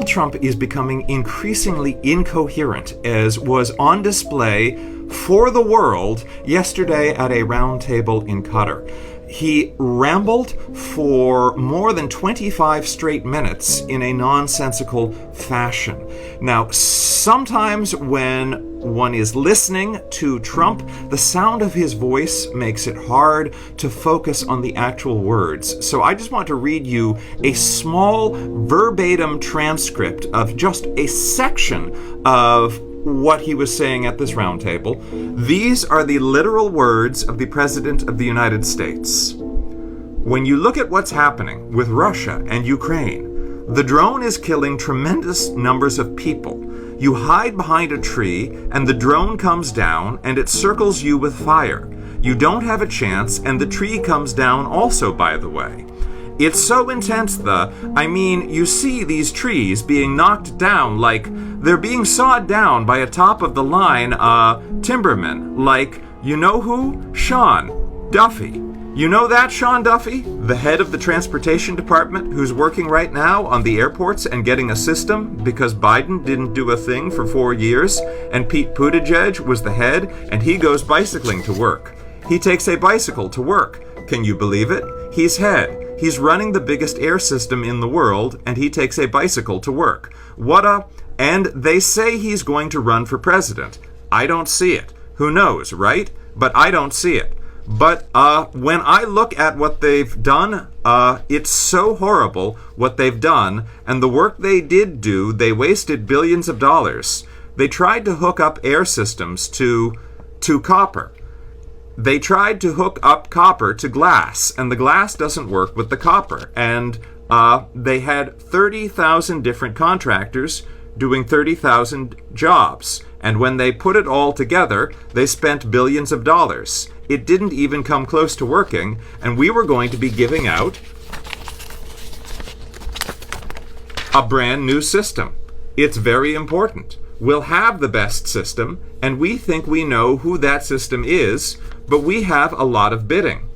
Trump is becoming increasingly incoherent, as was on display for the world yesterday at a round table in Qatar. He rambled for more than 25 straight minutes in a nonsensical fashion. Now, sometimes when one is listening to Trump, the sound of his voice makes it hard to focus on the actual words. So I just want to read you a small verbatim transcript of just a section of what he was saying at this roundtable. These are the literal words of the President of the United States. When you look at what's happening with Russia and Ukraine, the drone is killing tremendous numbers of people. You hide behind a tree, and the drone comes down, and it circles you with fire. You don't have a chance, and the tree comes down also, by the way. It's so intense, you see these trees being knocked down like they're being sawed down by a top-of-the-line timberman, like, you know who? Sean Duffy. You know that Sean Duffy, the head of the transportation department, who's working right now on the airports and getting a system because Biden didn't do a thing for 4 years, and Pete Buttigieg was the head, and he goes bicycling to work. He takes a bicycle to work. Can you believe it? He's head. He's running the biggest air system in the world, and he takes a bicycle to work. And they say he's going to run for president. I don't see it. Who knows, right? But I don't see it. But when I look at what they've done, it's so horrible what they've done, and the work they did do, they wasted billions of dollars. They tried to hook up air systems to copper. They tried to hook up copper to glass, and the glass doesn't work with the copper. And they had 30,000 different contractors doing 30,000 jobs. And when they put it all together, they spent billions of dollars. It didn't even come close to working, and we were going to be giving out a brand new system. It's very important. We'll have the best system, and we think we know who that system is, but we have a lot of bidding.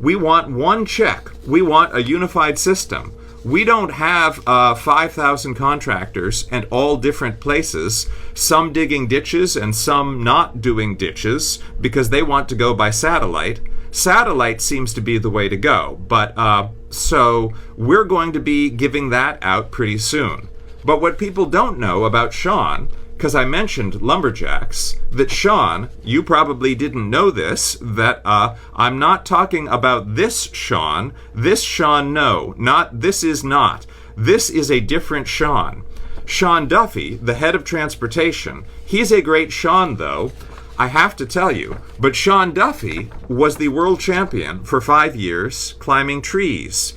We want one check. We want a unified system. We don't have 5,000 contractors and all different places, some digging ditches and some not doing ditches because they want to go by satellite. Satellite seems to be the way to go, but so we're going to be giving that out pretty soon. But what people don't know about Sean, because I mentioned lumberjacks, that Sean, you probably didn't know this, that I'm not talking about this Sean. This Sean, no, not this is not. This is a different Sean. Sean Duffy, the head of transportation, he's a great Sean, though, I have to tell you. But Sean Duffy was the world champion for 5 years climbing trees.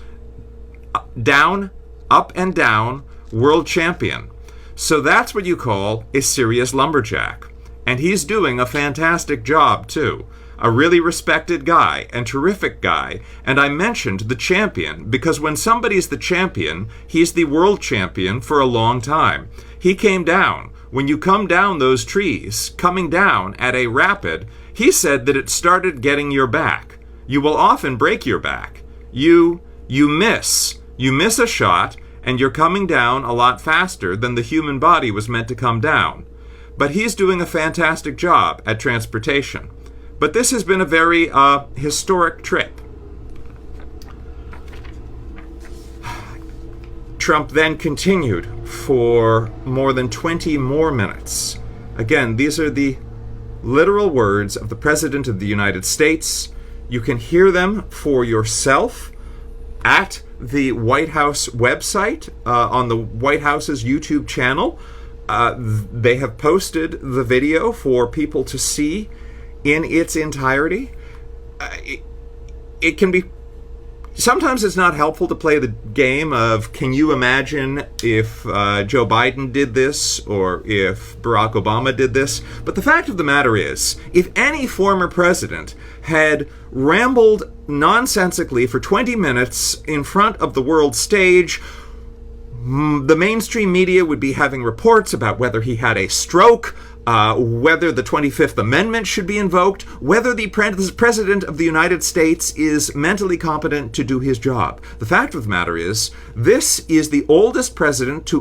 Down, up and down, world champion. So that's what you call a serious lumberjack. And he's doing a fantastic job, too. A really respected guy and terrific guy. And I mentioned the champion because when somebody's the champion, he's the world champion for a long time. He came down. When you come down those trees, coming down at a rapid, he said that it started getting your back. You will often break your back. You miss. You miss a shot, and you're coming down a lot faster than the human body was meant to come down. But he's doing a fantastic job at transportation. But this has been a very historic trip. Trump then continued for more than 20 more minutes. Again, these are the literal words of the President of the United States. You can hear them for yourself at the White House website, on the White House's YouTube channel. They have posted the video for people to see in its entirety. It can be... Sometimes it's not helpful to play the game of, can you imagine if Joe Biden did this or if Barack Obama did this? But the fact of the matter is, if any former president had rambled nonsensically for 20 minutes in front of the world stage, the mainstream media would be having reports about whether he had a stroke, whether the 25th Amendment should be invoked, whether the President of the United States is mentally competent to do his job. The fact of the matter is, this is the oldest president to